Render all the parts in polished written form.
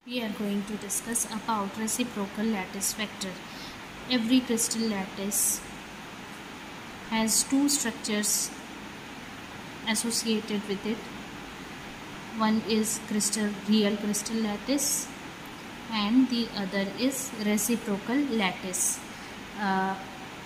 We are going to discuss about reciprocal lattice vector. Every crystal lattice has two structures associated with it. One is real crystal lattice and the other is reciprocal lattice.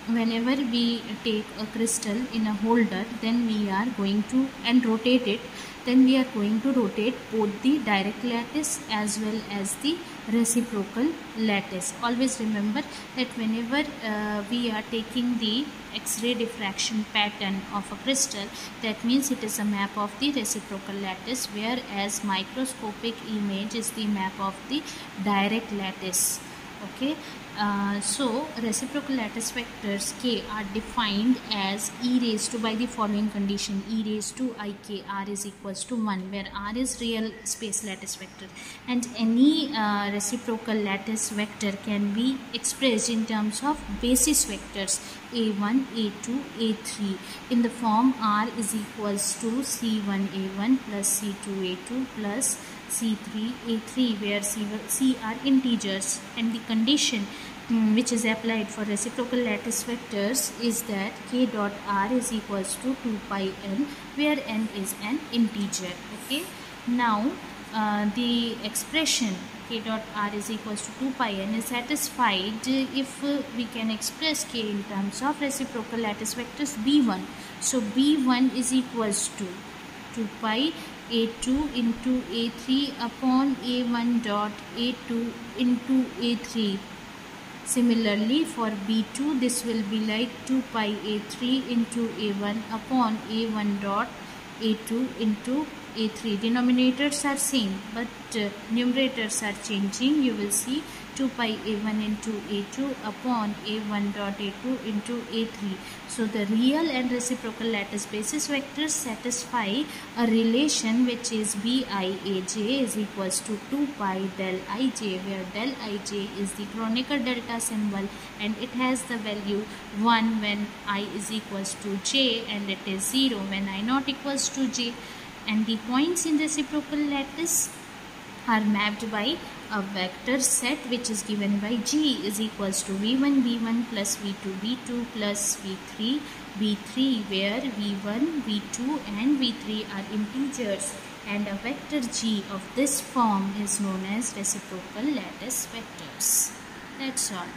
Whenever we take a crystal in a holder, then we are going to rotate it. Then we are going to rotate both the direct lattice as well as the reciprocal lattice. Always remember that whenever we are taking the X-ray diffraction pattern of a crystal, that means it is a map of the reciprocal lattice, whereas microscopic image is the map of the direct lattice. Okay, so reciprocal lattice vectors K are defined as e raised to by the following condition: e raised to I k r is equals to 1, where r is real space lattice vector, and any reciprocal lattice vector can be expressed in terms of basis vectors a1, a2, a3 in the form r is equals to c1 a1 plus c2 a2 plus c3 a3, where c are integers, and the condition which is applied for reciprocal lattice vectors is that k dot r is equals to 2 pi n, where n is an integer. Okay, now the expression k dot r is equals to 2 pi n is satisfied if we can express k in terms of reciprocal lattice vectors b1. So b1 is equals to 2 pi a2 into a3 upon a1 dot a2 into a3. Similarly for b2, this will be like 2 pi a3 into a1 upon a1 dot a2 into a3. Denominators are same, but numerators are changing. You will see 2 pi a1 into a2 upon a1 dot a2 into a3. So the real and reciprocal lattice basis vectors satisfy a relation which is bijj is equals to 2 pi del ij, where del ij is the Kronecker delta symbol and it has the value 1 when I is equals to j, and it is 0 when I not equals to j. And the points in reciprocal lattice are mapped by a vector set which is given by G is equals to v1 v1 plus v2 v2 plus v3 v3, where v1 v2 and v3 are integers, and a vector G of this form is known as reciprocal lattice vectors. That's all.